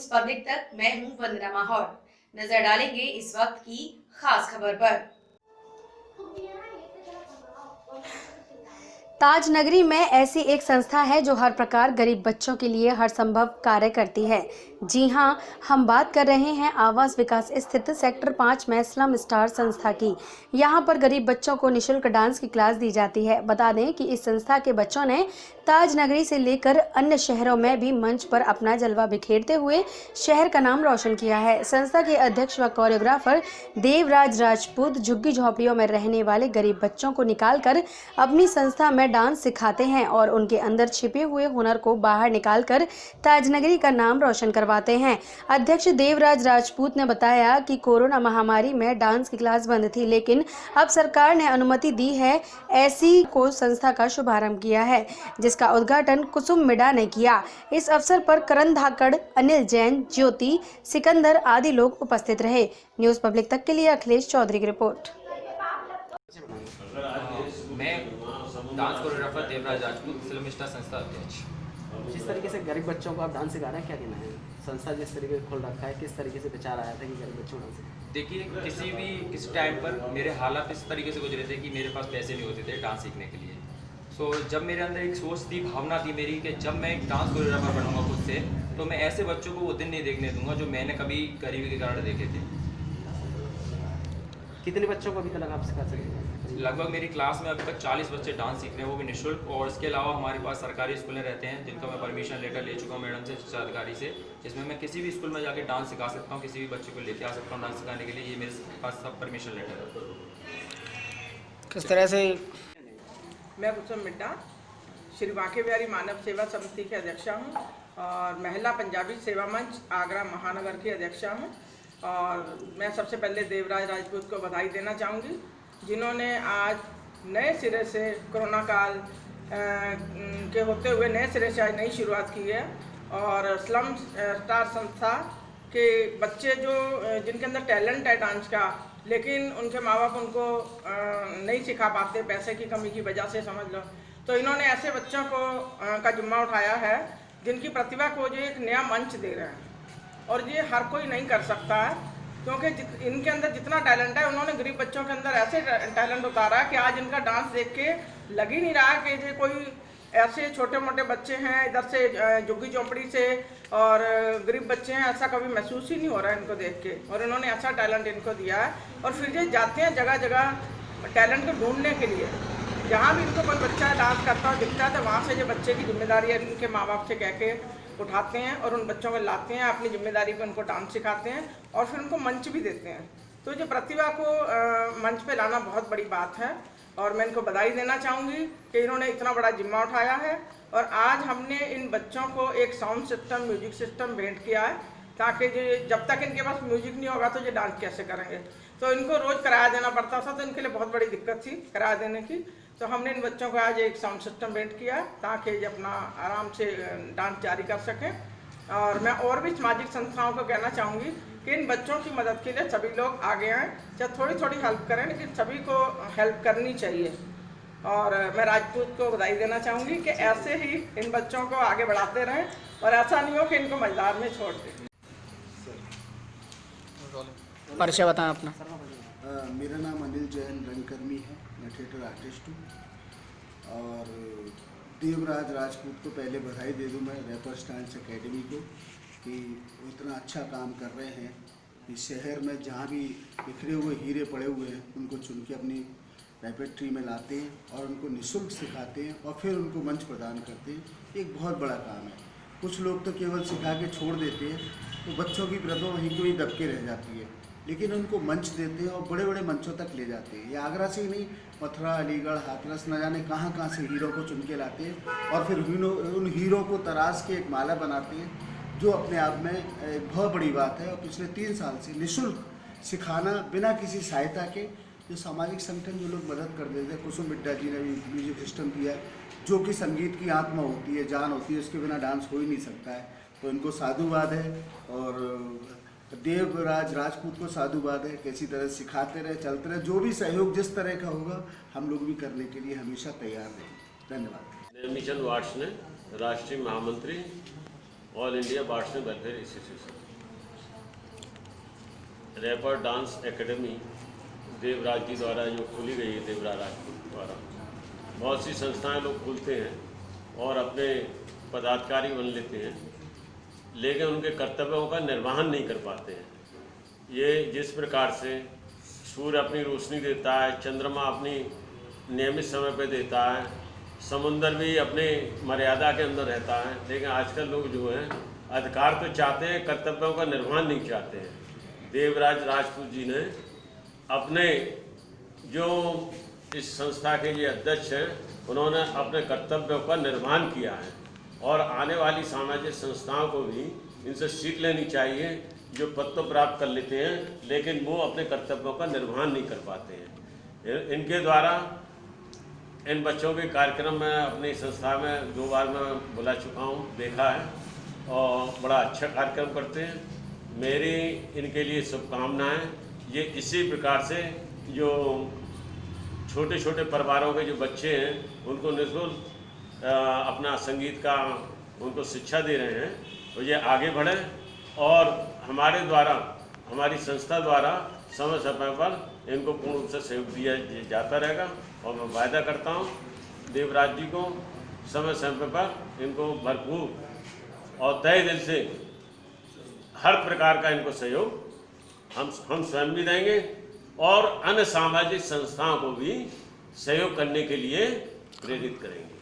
News public तक मैं हूं वंदना माहौर। नजर डालेंगे इस वक्त की खास खबर पर। ताज नगरी में ऐसी एक संस्था है जो हर प्रकार गरीब बच्चों के लिए हर संभव कार्य करती है। जी हां, हम बात कर रहे हैं आवास विकास स्थित सेक्टर 5 में स्लम स्टार संस्था की। यहां पर गरीब बच्चों को निःशुल्क डांस की क्लास दी जाती है। बता दें कि इस संस्था के बच्चों ने ताज नगरी से लेकर अन्य शहरों में भी मंच पर अपना जलवा बिखेरते हुए शहर का नाम रोशन किया है। संस्था के अध्यक्ष व कोरियोग्राफर देवराज राजपूत झुग्गी झोपड़ियों में रहने वाले गरीब बच्चों को निकालकर अपनी संस्था में डांस सिखाते हैं और उनके अंदर छिपे हुए हुनर को बाहर निकालकर ताजनगरी का नाम रोशन करवाते हैं। अध्यक्ष देवराज राजपूत ने बताया कि कोरोना महामारी में डांस की क्लास बंद थी, लेकिन अब सरकार ने अनुमति दी है। ऐसी को संस्था का शुभारंभ किया है, जिसका उद्घाटन कुसुम मिडा ने किया। इस अवसर पर करण धाकड़, अनिल जैन, ज्योति सिकंदर आदि लोग उपस्थित रहे। न्यूज पब्लिक तक के लिए अखिलेश चौधरी की रिपोर्ट। मैं dance choreographer Devraj Rajput, film star संस्था अध्यक्ष। जिस तरीके से गरीब बच्चों को आप डांस सिखा रहे हैं, क्या कहना है? संस्था जिस तरीके से खोल रखा है, किस तरीके से विचार आया था कि गरीब बच्चों को डांस? देखिए, किसी टाइम पर मेरे हालात इस तरीके से गुजरे थे कि मेरे पास पैसे नहीं होते थे डांस सीखने के लिए। सो जब मेरे अंदर एक सोच थी, भावना थी मेरी कि जब मैं एक डांस कोरियोग्राफर बनूंगा खुद से, तो मैं ऐसे बच्चों को वो दिन नहीं देखने दूंगा जो मैंने कभी गरीबी के कारण देखे थे। कितने बच्चों को अभी तक आप सिखा सकेंगे? लगभग मेरी क्लास में अभी तक 40 बच्चे डांस सीख रहे हैं, वो भी निःशुल्क। और इसके अलावा हमारे पास सरकारी स्कूलें रहते हैं जिनका मैं परमिशन लेटर ले चुका हूँ मैडम से, शिक्षा अधिकारी से, जिसमें मैं किसी भी स्कूल में जाके डांस सिखा सकता हूँ, किसी भी बच्चे को लेके आ सकता हूँ डांस सिखाने के लिए। ये मेरे पास सब परमिशन लेटर है। किस तरह से? मैं कुसुम मिड्डा श्री बांके बिहारी मानव सेवा समिति की अध्यक्षा हूँ और महिला पंजाबी सेवा मंच आगरा महानगर की अध्यक्षा हूँ। और मैं सबसे पहले देवराज राजपूत को बधाई देना चाहूँगी, जिन्होंने आज नए सिरे से कोरोना काल के होते हुए नए सिरे से आज नई शुरुआत की है। और स्लम स्टार संस्था के बच्चे जो जिनके अंदर टैलेंट है डांस का, लेकिन उनके माँ बाप उनको नहीं सिखा पाते, पैसे की कमी की वजह से समझ लो, तो इन्होंने ऐसे बच्चों को का जिम्मा उठाया है जिनकी प्रतिभा को जो एक नया मंच दे रहे हैं। और ये हर कोई नहीं कर सकता है, क्योंकि इनके अंदर जितना टैलेंट है, उन्होंने गरीब बच्चों के अंदर ऐसे टैलेंट उतारा है कि आज इनका डांस देख के लग ही नहीं रहा कि ये कोई ऐसे छोटे मोटे बच्चे हैं इधर से झुग्गी झोंपड़ी से और गरीब बच्चे हैं, ऐसा कभी महसूस ही नहीं हो रहा है इनको देख के। और इन्होंने ऐसा टैलेंट इनको दिया है और फिर ये जाते हैं जगह जगह टैलेंट को ढूंढने के लिए। जहाँ भी इनको कोई बच्चा डांस करता हुआ दिखता है तो वहाँ से ये बच्चे की जिम्मेदारी है, इनके माँ बाप से कह के उठाते हैं और उन बच्चों को लाते हैं, अपनी जिम्मेदारी पे उनको डांस सिखाते हैं और फिर उनको मंच भी देते हैं। तो जो प्रतिभा को मंच पे लाना बहुत बड़ी बात है और मैं इनको बधाई देना चाहूँगी कि इन्होंने इतना बड़ा जिम्मा उठाया है। और आज हमने इन बच्चों को एक साउंड सिस्टम, म्यूजिक सिस्टम भेंट किया है, ताकि जब तक इनके पास म्यूजिक नहीं होगा तो ये डांस कैसे करेंगे। तो इनको रोज़ किराया देना पड़ता था, तो इनके लिए बहुत बड़ी दिक्कत थी किराया देने की। तो हमने इन बच्चों को आज एक साउंड सिस्टम भेंट किया ताकि ये अपना आराम से डांस जारी कर सकें। और मैं और भी सामाजिक संस्थाओं को कहना चाहूँगी कि इन बच्चों की मदद के लिए सभी लोग आगे आएँ, चाहे थोड़ी थोड़ी हेल्प करें, लेकिन सभी को हेल्प करनी चाहिए। और मैं राजपूत को बधाई देना चाहूँगी कि ऐसे ही इन बच्चों को आगे बढ़ाते रहें और ऐसा नहीं हो कि इनको मझधार में छोड़ दें। परिचय बताएं अपना। मेरा नाम अनिल जैन रंगकर्मी है, मैं थिएटर आर्टिस्ट हूँ। और देवराज राजपूत को पहले बधाई दे दूँ मैं, रैपर डांस अकेडमी को, कि वो इतना अच्छा काम कर रहे हैं इस शहर में जहाँ भी बिखरे हुए हीरे पड़े हुए हैं उनको चुन के अपनी रेपेट्री में लाते हैं और उनको निःशुल्क सिखाते हैं और फिर उनको मंच प्रदान करते हैं। एक बहुत बड़ा काम है। कुछ लोग तो केवल सिखा के छोड़ देते हैं, तो बच्चों की प्रतिभा वहीं को ही दबके रह जाती है, लेकिन उनको मंच देते हैं और बड़े बड़े मंचों तक ले जाते हैं। ये आगरा से ही नहीं, मथुरा, अलीगढ़, हाथरस, न जाने कहाँ से हीरो को चुन के लाते हैं और फिर उन हीरो को तराश के एक माला बनाते हैं, जो अपने आप में एक बहुत बड़ी बात है। और पिछले 3 साल से निःशुल्क सिखाना बिना किसी सहायता के, जो सामाजिक संगठन जो लोग मदद कर देते हैं, कुसुम मिड्डा जी ने भी म्यूजिक सिस्टम दिया है, जो कि संगीत की आत्मा होती है, जान होती है, उसके बिना डांस हो ही नहीं सकता है। तो इनको साधुवाद है और देवराज राजपूत को साधुवाद है, किसी तरह सिखाते रहे, चलते रहे। जो भी सहयोग जिस तरह का होगा हम लोग भी करने के लिए हमेशा तैयार रहें। धन्यवाद। मिशन वाट्स ने राष्ट्रीय महामंत्री all India bandsman welfare association. Rapper dance academy Devraj ji द्वारा जो खोली गई है, देवराज राजपूत द्वारा, बहुत सी संस्थाएं लोग खोलते हैं और अपने पदाधिकारी बन लेते हैं, लेकिन उनके कर्तव्यों का निर्वहन नहीं कर पाते हैं। ये जिस प्रकार से सूर्य अपनी रोशनी देता है, चंद्रमा अपनी नियमित समय पे देता है, समुंदर भी अपने मर्यादा के अंदर रहता है, लेकिन आजकल लोग जो हैं अधिकार तो चाहते हैं, कर्तव्यों का निर्वहन नहीं चाहते हैं। देवराज राजपूत जी ने अपने जो इस संस्था के ये अध्यक्ष हैं, उन्होंने अपने कर्तव्यों का निर्वहन किया है और आने वाली सामाजिक संस्थाओं को भी इनसे सीख लेनी चाहिए, जो पद तो प्राप्त कर लेते हैं लेकिन वो अपने कर्तव्यों का निर्वहन नहीं कर पाते हैं। इनके द्वारा इन बच्चों के कार्यक्रम में अपनी संस्था में 2 बार मैं बुला चुका हूँ, देखा है, और बड़ा अच्छा कार्यक्रम करते हैं। मेरी इनके लिए शुभकामनाएँ। ये इसी प्रकार से जो छोटे छोटे परिवारों के जो बच्चे हैं उनको निःशुल्क अपना संगीत का उनको शिक्षा दे रहे हैं, तो ये आगे बढ़े और हमारे द्वारा, हमारी संस्था द्वारा समय समय पर इनको पूर्ण रूप से सहयोग दिया जाता रहेगा। और मैं वायदा करता हूँ देवराज जी को समय समय पर इनको भरपूर और तहे दिल से हर प्रकार का इनको सहयोग हम स्वयं भी देंगे और अन्य सामाजिक संस्थाओं को भी सहयोग करने के लिए प्रेरित करेंगे।